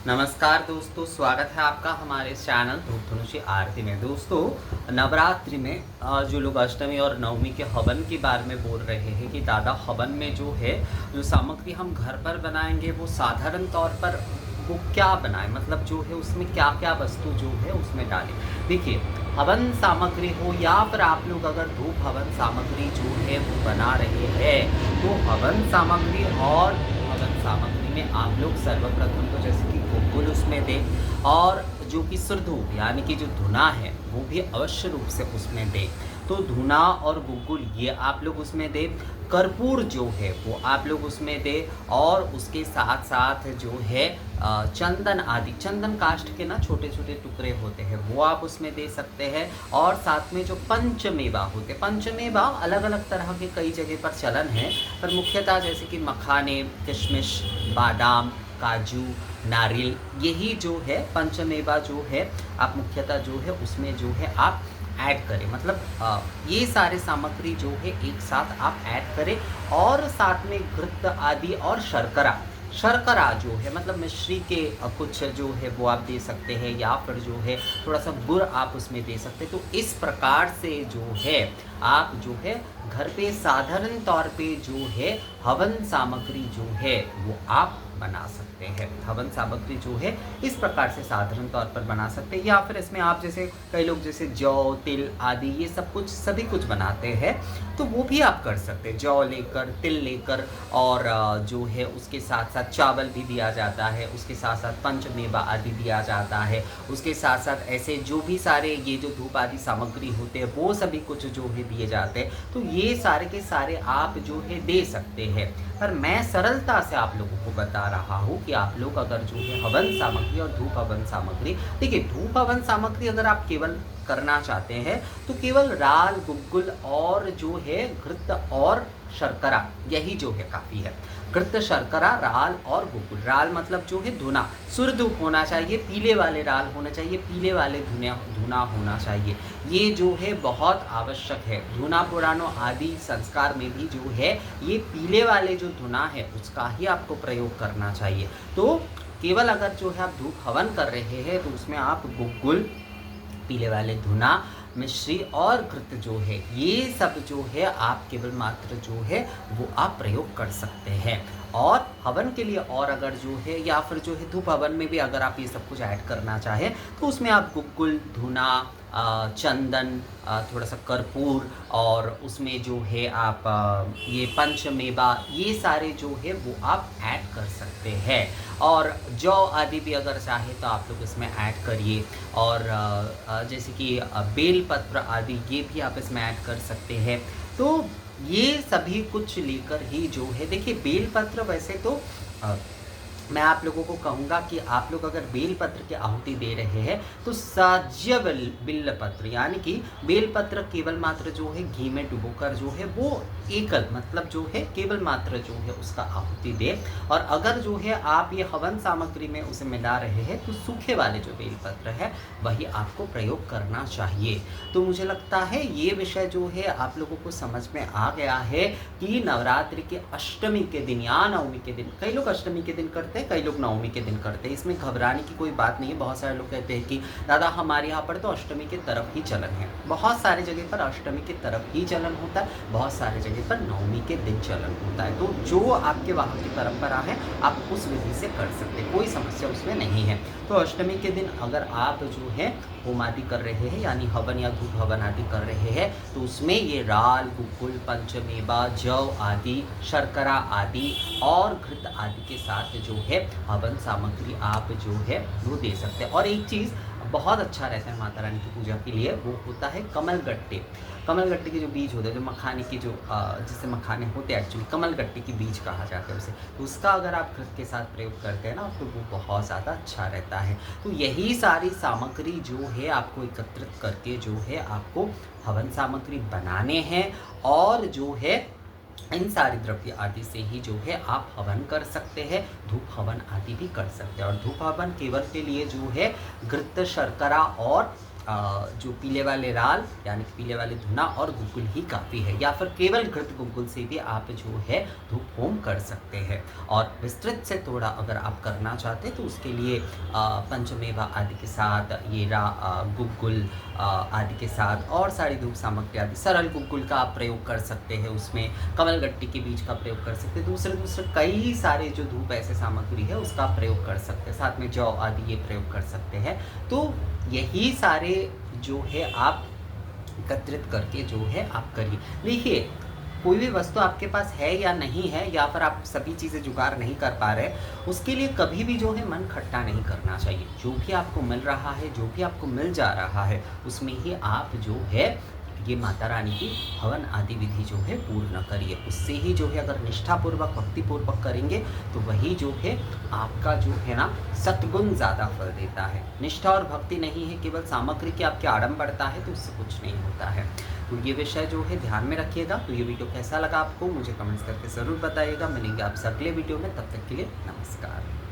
नमस्कार दोस्तों, स्वागत है आपका हमारे इस चैनल धूप धनुषी आरती में। दोस्तों, नवरात्रि में जो लोग अष्टमी और नवमी के हवन के बारे में बोल रहे हैं कि दादा हवन में जो है जो सामग्री हम घर पर बनाएंगे वो साधारण तौर पर वो क्या बनाएं, मतलब जो है उसमें क्या क्या वस्तु जो है उसमें डालें। देखिए, हवन सामग्री हो या फिर आप लोग अगर धूप हवन सामग्री जो है वो बना रहे हैं तो हवन सामग्री और हवन सामग्री में आप लोग सर्वप्रथम तो जैसे कि गुग्गुल उसमें दें और जो कि सुरधूप यानी कि जो धुना है वो भी अवश्य रूप से उसमें दें। तो धुना और गुग्गुल ये आप लोग उसमें दें। कर्पूर जो है वो आप लोग उसमें दें और उसके साथ साथ जो है चंदन आदि, चंदन काष्ठ के ना छोटे छोटे टुकड़े होते हैं वो आप उसमें दे सकते हैं। और साथ में जो पंचमेवा होते, पंचमेवा अलग अलग तरह के कई जगह पर चलन है, पर मुख्यतः जैसे कि मखाने, किशमिश, बादाम, काजू, नारियल, यही जो है पंचमेवा जो है आप मुख्यतः जो है उसमें जो है आप ऐड करें। मतलब ये सारे सामग्री जो है एक साथ आप ऐड करें और साथ में घृत आदि और शर्करा, शर्करा जो है मतलब मिश्री के कुछ जो है वो आप दे सकते हैं या फिर जो है थोड़ा सा गुड़ आप उसमें दे सकते हैं। तो इस प्रकार से जो है आप जो है घर पे साधारण तौर पे जो है हवन सामग्री जो है वो आप बना सकते हैं। हवन सामग्री जो है इस प्रकार से साधारण तौर पर बना सकते हैं या फिर इसमें आप जैसे कई लोग जैसे जौ, तिल आदि ये सब कुछ सभी कुछ बनाते हैं तो वो भी आप कर सकते हैं। जौ लेकर, तिल लेकर और जो है उसके साथ साथ चावल भी दिया जाता है, उसके साथ साथ पंचमेवा आदि दिया जाता है, उसके साथ साथ ऐसे जो भी सारे ये जो धूप आदि सामग्री होते हैं वो सभी कुछ जो है दिए जाते हैं। तो ये सारे के सारे आप जो है दे सकते हैं। पर मैं सरलता से आप लोगों को बता रहा हूँ कि आप लोग अगर जो है हवन सामग्री और धूप हवन सामग्री, देखिए धूप हवन सामग्री अगर आप केवल करना चाहते हैं तो केवल राल, गुग्गुल और जो है घृत और शर्करा यही जो है काफ़ी है। घृत, शर्करा, राल और गुग्गुल। राल मतलब जो है धुना, सुरधूप होना चाहिए, पीले वाले राल होना चाहिए, पीले वाले धुना होना चाहिए। ये जो है बहुत आवश्यक है। धुना पुराणों आदि संस्कार में भी जो है ये पीले वाले जो धुना है उसका ही आपको प्रयोग करना चाहिए। तो केवल अगर जो है आप धूप हवन कर रहे हैं तो उसमें आप गुग्गुल, पीले वाले धुना, मिश्री और घृत जो है ये सब जो है आप केवल मात्र जो है वो आप प्रयोग कर सकते हैं। और हवन के लिए और अगर जो है या फिर जो है धूप हवन में भी अगर आप ये सब कुछ ऐड करना चाहें तो उसमें आप गुग्गुल, धुना, चंदन, थोड़ा सा कर्पूर और उसमें जो है आप ये पंचमेवा ये सारे जो है वो आप ऐड कर सकते हैं। और जौ आदि भी अगर चाहे तो आप लोग इसमें ऐड करिए। और जैसे कि बेलपत्र आदि ये भी आप इसमें ऐड कर सकते हैं। तो ये सभी कुछ लेकर ही जो है, देखिए बेलपत्र वैसे तो मैं आप लोगों को कहूँगा कि आप लोग अगर बेलपत्र की आहुति दे रहे हैं तो साज्य बिल्लपत्र यानी कि बेलपत्र केवल मात्र जो है घी में डुबोकर जो है वो एकल मतलब जो है केवल मात्र जो है उसका आहुति दे। और अगर जो है आप ये हवन सामग्री में उसे मिला रहे हैं तो सूखे वाले जो बेलपत्र है वही आपको प्रयोग करना चाहिए। तो मुझे लगता है ये विषय जो है आप लोगों को समझ में आ गया है कि नवरात्रि के अष्टमी के दिन या नवमी के दिन, कई लोग अष्टमी के दिन करते हैं, कई लोग नवमी के दिन करते हैं, इसमें घबराने की कोई बात नहीं है। बहुत सारे लोग कहते हैं कि दादा हमारे यहाँ पर तो अष्टमी की तरफ ही चलन है। बहुत सारे जगह पर अष्टमी की तरफ ही चलन होता है, बहुत सारे जगह पर नवमी के दिन चलन होता है। तो जो आपके वहाँ की परंपरा है आप उस विधि से कर सकते हैं, कोई समस्या उसमें नहीं है। तो अष्टमी के दिन अगर आप जो है होम आदि कर रहे हैं यानी हवन या धूप हवन आदि कर रहे हैं तो उसमें ये राल, गुग्गुल, पंचमेवा, जौ आदि, शर्करा आदि और घृत आदि के साथ जो है हवन सामग्री आप जो है वो दे सकते हैं। और एक चीज़ बहुत अच्छा रहता है माता रानी की पूजा के लिए, वो होता है कमलगट्टे। कमलगट्टे के जो बीज होते हैं, जो मखाने की जो जिससे मखाने होते हैं एक्चुअली कमलगट्टे की बीज कहा जाता है उसे, तो उसका अगर आप घृत के साथ प्रयोग करते हैं ना तो वो बहुत ज़्यादा अच्छा रहता है। तो यही सारी सामग्री जो है आपको एकत्रित करके जो है आपको हवन सामग्री बनाने हैं और जो है इन सारी द्रव्य आदि से ही जो है आप हवन कर सकते हैं, धूप हवन आदि भी कर सकते हैं। और धूप हवन केवल के लिए जो है घृत, शर्करा और जो पीले वाले राल यानी कि पीले वाले धुना और गुग्गुल ही काफ़ी है, या फिर केवल घृत गुग्गुल से भी आप जो है धूप होम कर सकते हैं। और विस्तृत से थोड़ा अगर आप करना चाहते हैं तो उसके लिए पंचमेवा आदि के साथ गुग्गुल आदि के साथ और सारी धूप सामग्री आदि, सरल गुग्गुल का आप प्रयोग कर सकते हैं, उसमें कमलगट्टी के बीज का प्रयोग कर सकते हैं, दूसरे कई सारे जो धूप ऐसे सामग्री है उसका प्रयोग कर सकते हैं, साथ में जौ आदि ये प्रयोग कर सकते हैं। तो यही सारे जो है आप एकत्रित करके जो है आप करिए। देखिए, कोई भी वस्तु आपके पास है या नहीं है, या फिर आप सभी चीज़ें जुगाड़ नहीं कर पा रहे, उसके लिए कभी भी जो है मन खट्टा नहीं करना चाहिए। जो भी आपको मिल रहा है, जो भी आपको मिल जा रहा है, उसमें ही आप जो है ये माता रानी की हवन आदि विधि जो है पूर्ण करिए। उससे ही जो है अगर निष्ठापूर्वक भक्तिपूर्वक करेंगे तो वही जो है आपका जो है ना सद्गुण ज़्यादा फल देता है। निष्ठा और भक्ति नहीं है, केवल सामग्री की आपके आडंबरता है, तो उससे कुछ नहीं होता है। तो ये विषय जो है ध्यान में रखिएगा। तो ये वीडियो कैसा लगा आपको मुझे कमेंट्स करके ज़रूर बताइएगा। मिलेंगे आपसे अगले वीडियो में, तब तक के लिए नमस्कार।